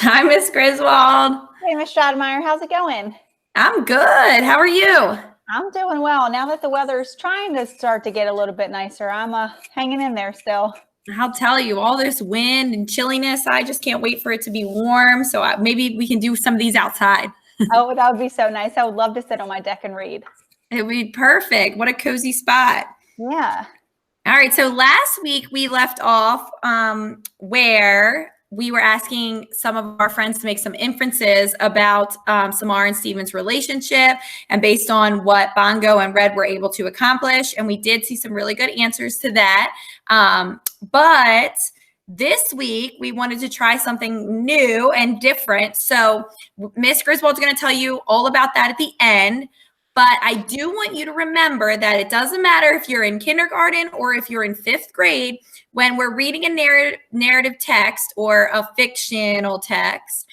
Hi, Miss Griswold. Hey, Miss Stradmeyer, how's it going? I'm good. How are you? I'm doing well. Now that the weather's trying to start to get a little bit nicer, I'm hanging in there still. I'll tell you, all this wind and chilliness, I just can't wait for it to be warm. So maybe we can do some of these outside. Oh, that would be so nice. I would love to sit on my deck and read. It would be perfect. What a cozy spot. Yeah. All right. So last week we left off where we were asking some of our friends to make some inferences about Samar and Steven's relationship and based on what Bongo and Red were able to accomplish. And we did see some really good answers to that. But this week, we wanted to try something new and different. So Miss Griswold's going to tell you all about that at the end. But I do want you to remember that it doesn't matter if you're in kindergarten or if you're in fifth grade, when we're reading a narrative text or a fictional text,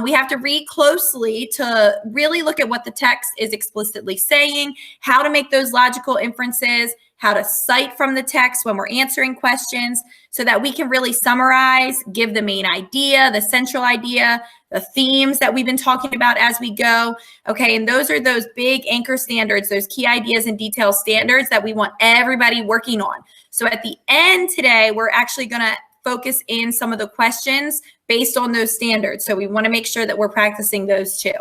we have to read closely to really look at what the text is explicitly saying, how to make those logical inferences, how to cite from the text when we're answering questions so that we can really summarize, give the main idea, the central idea, the themes that we've been talking about as we go. Okay, and those are those big anchor standards, those key ideas and detail standards that we want everybody working on. So at the end today, we're actually going to focus in some of the questions based on those standards. So we want to make sure that we're practicing those too.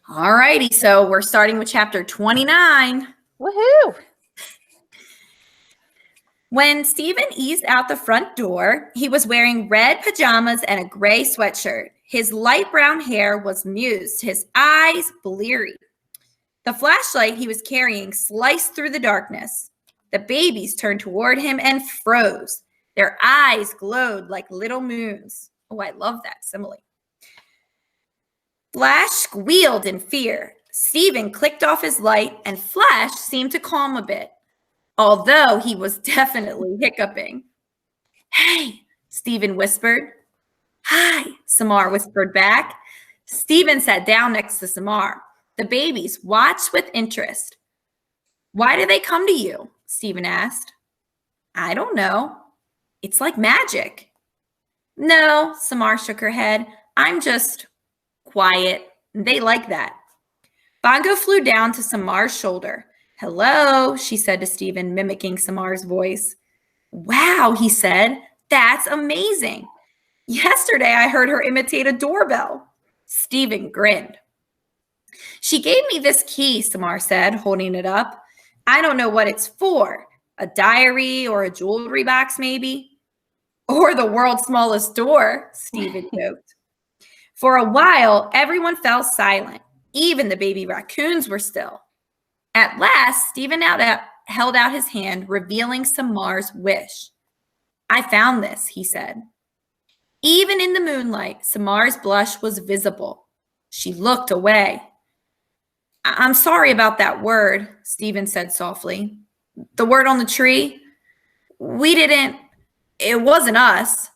All righty, so we're starting with chapter 29. Woohoo! When Stephen eased out the front door, he was wearing red pajamas and a gray sweatshirt. His light brown hair was mused, his eyes bleary. The flashlight he was carrying sliced through the darkness. The babies turned toward him and froze. Their eyes glowed like little moons. Oh, I love that simile. Flash squealed in fear. Stephen clicked off his light, and Flash seemed to calm a bit, although he was definitely hiccuping. Hey, Stephen whispered. Hi, Samar whispered back. Stephen sat down next to Samar. The babies watched with interest. Why did they come to you? Stephen asked. I don't know. It's like magic. No, Samar shook her head. I'm just quiet. They like that. Bongo flew down to Samar's shoulder. Hello, she said to Stephen, mimicking Samar's voice. Wow, he said. That's amazing. Yesterday, I heard her imitate a doorbell. Stephen grinned. She gave me this key, Samar said, holding it up. I don't know what it's for. A diary or a jewelry box, maybe? Or the world's smallest door, Stephen joked. For a while, everyone fell silent. Even the baby raccoons were still. At last, Stephen held out his hand, revealing Samar's wish. I found this, he said. Even in the moonlight, Samar's blush was visible. She looked away. I'm sorry about that word, Stephen said softly. The word on the tree? It wasn't us.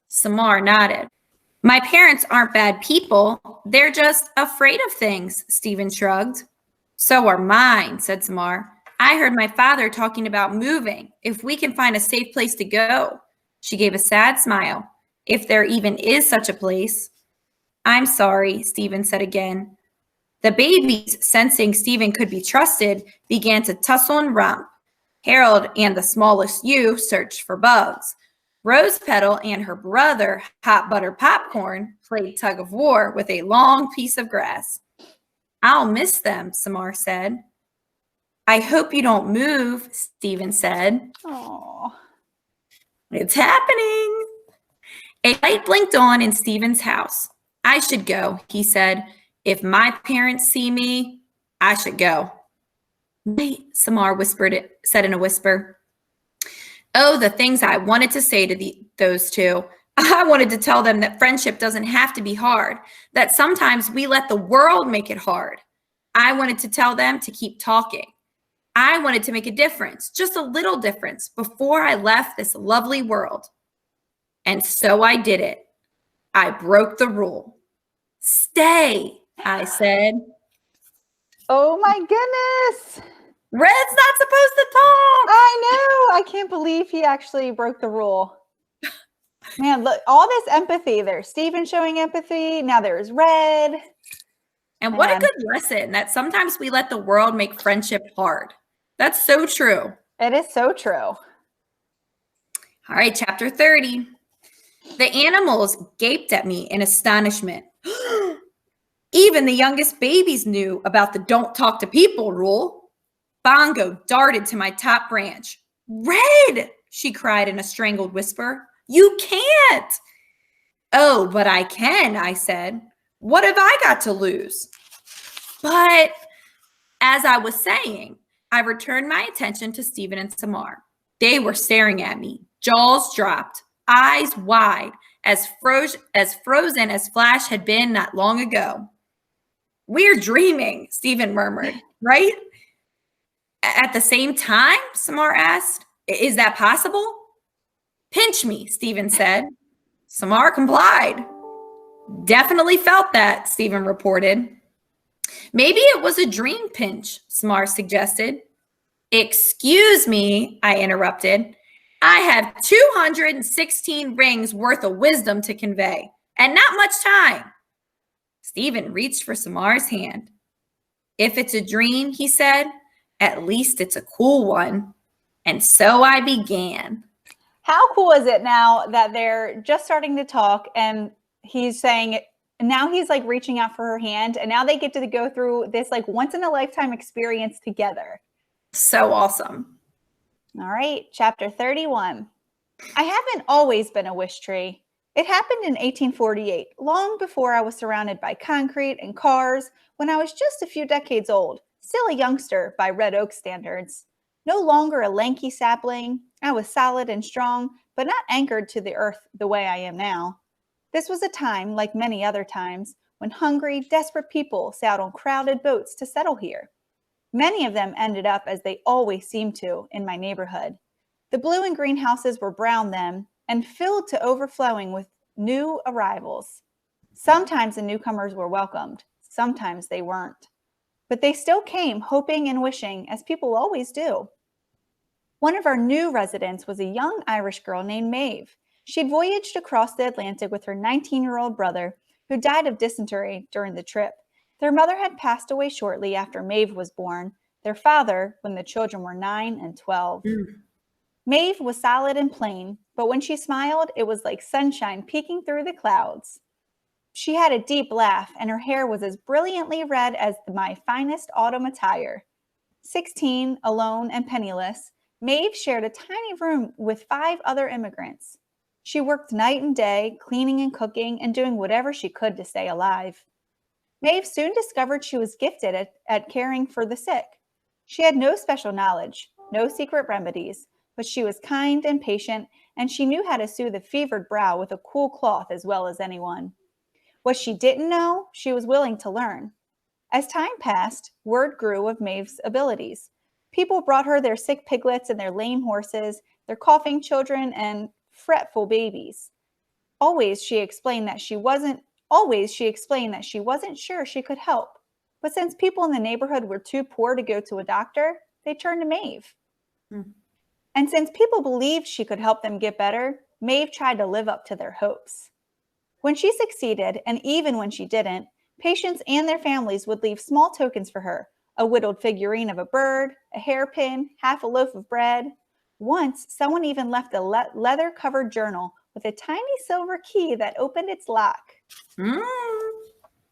Samar nodded. My parents aren't bad people. They're just afraid of things, Stephen shrugged. So are mine, said Samar. I heard my father talking about moving, if we can find a safe place to go. She gave a sad smile. If there even is such a place. I'm sorry, Stephen said again. The babies, sensing Stephen could be trusted, began to tussle and romp. Harold and the smallest ewe searched for bugs. Rose Petal and her brother, Hot Butter Popcorn, played tug of war with a long piece of grass. I'll miss them, Samar said. I hope you don't move, Stephen said. Aww. It's happening. A light blinked on in Stephen's house. I should go, he said. If my parents see me, I should go. Wait, Samar said in a whisper. Oh, the things I wanted to say to those two. I wanted to tell them that friendship doesn't have to be hard, that sometimes we let the world make it hard. I wanted to tell them to keep talking. I wanted to make a difference, just a little difference, before I left this lovely world. And so I did it. I broke the rule. Stay, I said. Oh my goodness. Red's not supposed to talk. I know. I can't believe he actually broke the rule. Man, look, all this empathy. There's Steven showing empathy. Now there's Red. And what a good lesson that sometimes we let the world make friendship hard. That's so true. It is so true. All right, chapter 30. The animals gaped at me in astonishment. Even the youngest babies knew about the don't talk to people rule. Bongo darted to my top branch. Red, she cried in a strangled whisper. You can't. Oh, but I can, I said. What have I got to lose? But as I was saying, I returned my attention to Stephen and Samar. They were staring at me, jaws dropped, eyes wide, as frozen as Flash had been not long ago. We're dreaming, Stephen murmured, right? At the same time, Samar asked, is that possible? Pinch me, Stephen said. Samar complied. Definitely felt that, Stephen reported. Maybe it was a dream pinch, Samar suggested. Excuse me, I interrupted. I have 216 rings worth of wisdom to convey, and not much time. Stephen reached for Samar's hand. If it's a dream, he said, at least it's a cool one. And so I began. How cool is it now that they're just starting to talk and he's saying, now he's like reaching out for her hand and now they get to go through this like once in a lifetime experience together. So awesome. All right, chapter 31. I haven't always been a wish tree. It happened in 1848, long before I was surrounded by concrete and cars, when I was just a few decades old, still a youngster by Red Oak standards. No longer a lanky sapling, I was solid and strong, but not anchored to the earth the way I am now. This was a time, like many other times, when hungry, desperate people sailed on crowded boats to settle here. Many of them ended up, as they always seem to, in my neighborhood. The blue and green houses were brown then, and filled to overflowing with new arrivals. Sometimes the newcomers were welcomed, sometimes they weren't. But they still came, hoping and wishing, as people always do. One of our new residents was a young Irish girl named Maeve. She'd voyaged across the Atlantic with her 19-year-old brother, who died of dysentery during the trip. Their mother had passed away shortly after Maeve was born, their father when the children were 9 and 12. Maeve was solid and plain, but when she smiled, it was like sunshine peeking through the clouds. She had a deep laugh, and her hair was as brilliantly red as my finest autumn attire. 16, alone and penniless, Maeve shared a tiny room with 5 other immigrants. She worked night and day, cleaning and cooking, and doing whatever she could to stay alive. Maeve soon discovered she was gifted at caring for the sick. She had no special knowledge, no secret remedies, but she was kind and patient, and she knew how to soothe a fevered brow with a cool cloth as well as anyone. What she didn't know, she was willing to learn. As time passed, word grew of Maeve's abilities. People brought her their sick piglets and their lame horses, their coughing children and fretful babies. Always she explained that she wasn't sure she could help. But since people in the neighborhood were too poor to go to a doctor, they turned to Maeve. And since people believed she could help them get better, Maeve tried to live up to their hopes. When she succeeded, and even when she didn't, patients and their families would leave small tokens for her, a whittled figurine of a bird, a hairpin, half a loaf of bread. Once, someone even left a leather-covered journal with a tiny silver key that opened its lock.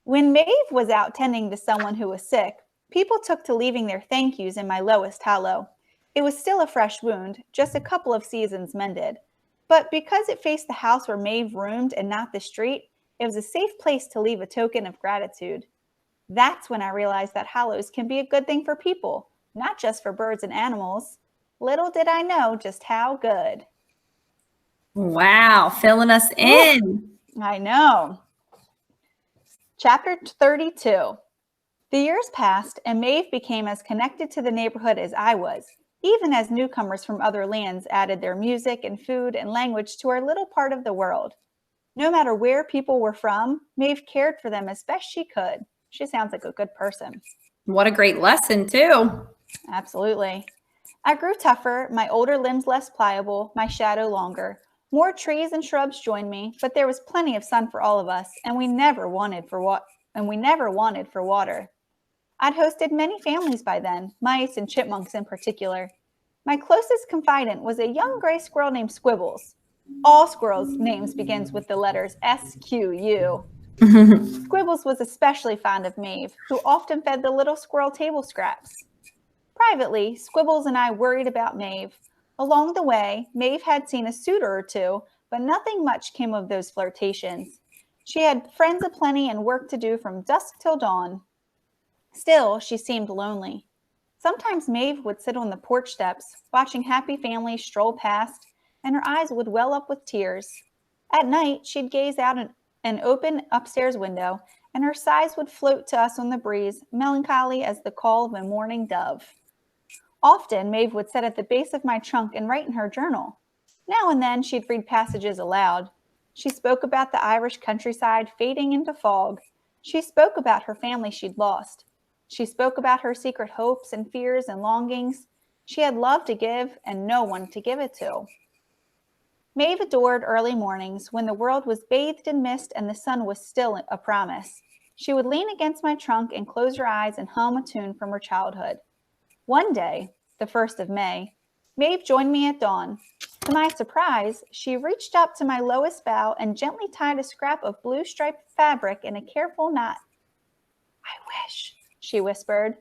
When Maeve was out tending to someone who was sick, people took to leaving their thank yous in my lowest hollow. It was still a fresh wound, just a couple of seasons mended. But because it faced the house where Maeve roomed and not the street, it was a safe place to leave a token of gratitude. That's when I realized that hollows can be a good thing for people, not just for birds and animals. Little did I know just how good. Wow, filling us in. I know. Chapter 32. The years passed, and Maeve became as connected to the neighborhood as I was, even as newcomers from other lands added their music and food and language to our little part of the world. No matter where people were from, Maeve cared for them as best she could. She sounds like a good person. What a great lesson, too. Absolutely. I grew tougher, my older limbs less pliable, my shadow longer. More trees and shrubs joined me, but there was plenty of sun for all of us, and we never wanted for water. I'd hosted many families by then, mice and chipmunks in particular. My closest confidant was a young gray squirrel named Squibbles. All squirrels' names begins with the letters S-Q-U. Squibbles was especially fond of Maeve, who often fed the little squirrel table scraps. Privately, Squibbles and I worried about Maeve. Along the way, Maeve had seen a suitor or two, but nothing much came of those flirtations. She had friends aplenty and work to do from dusk till dawn. Still, she seemed lonely. Sometimes Maeve would sit on the porch steps, watching happy families stroll past, and her eyes would well up with tears. At night, she'd gaze out an open upstairs window, and her sighs would float to us on the breeze, melancholy as the call of a mourning dove. Often, Maeve would sit at the base of my trunk and write in her journal. Now and then, she'd read passages aloud. She spoke about the Irish countryside fading into fog. She spoke about her family she'd lost. She spoke about her secret hopes and fears and longings. She had love to give and no one to give it to. Maeve adored early mornings when the world was bathed in mist and the sun was still a promise. She would lean against my trunk and close her eyes and hum a tune from her childhood. One day, the 1st of May, Maeve joined me at dawn. To my surprise, she reached up to my lowest bough and gently tied a scrap of blue striped fabric in a careful knot. "I wish," she whispered,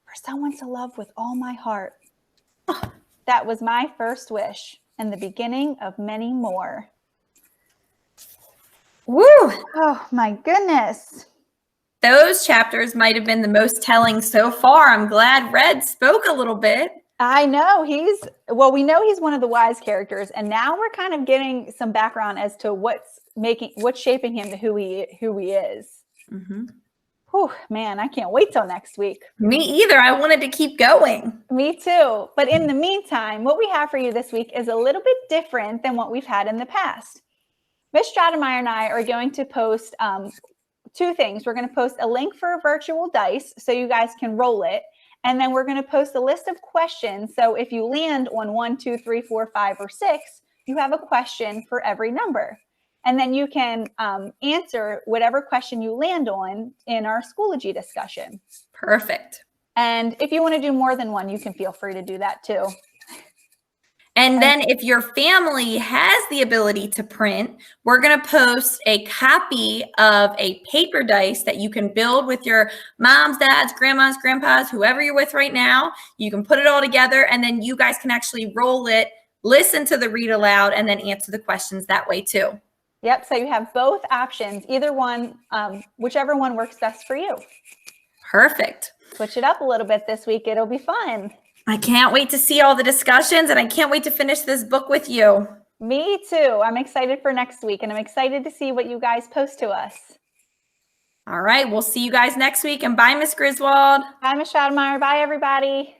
"for someone to love with all my heart." That was my first wish and the beginning of many more. Woo! Oh my goodness. Those chapters might have been the most telling so far. I'm glad Red spoke a little bit. I know we know he's one of the wise characters, and now we're kind of getting some background as to what's shaping him to who he is. Mm-hmm. Whew, man, I can't wait till next week. Me either. I wanted to keep going. Me too. But in the meantime, what we have for you this week is a little bit different than what we've had in the past. Miss Stratemeyer and I are going to post two things. We're going to post a link for a virtual dice so you guys can roll it. And then we're going to post a list of questions. So if you land on 1, 2, 3, 4, 5, or 6, you have a question for every number. And then you can answer whatever question you land on in our Schoology discussion. Perfect. And if you want to do more than one, you can feel free to do that too. And then if your family has the ability to print, we're going to post a copy of a paper dice that you can build with your moms, dads, grandmas, grandpas, whoever you're with right now. You can put it all together, and then you guys can actually roll it, listen to the read aloud, and then answer the questions that way too. Yep, so you have both options, either one, whichever one works best for you. Perfect. Switch it up a little bit this week. It'll be fun. I can't wait to see all the discussions, and I can't wait to finish this book with you. Me too. I'm excited for next week, and I'm excited to see what you guys post to us. All right, we'll see you guys next week, and bye, Miss Griswold. Bye, Miss Stratemeyer. Bye, everybody.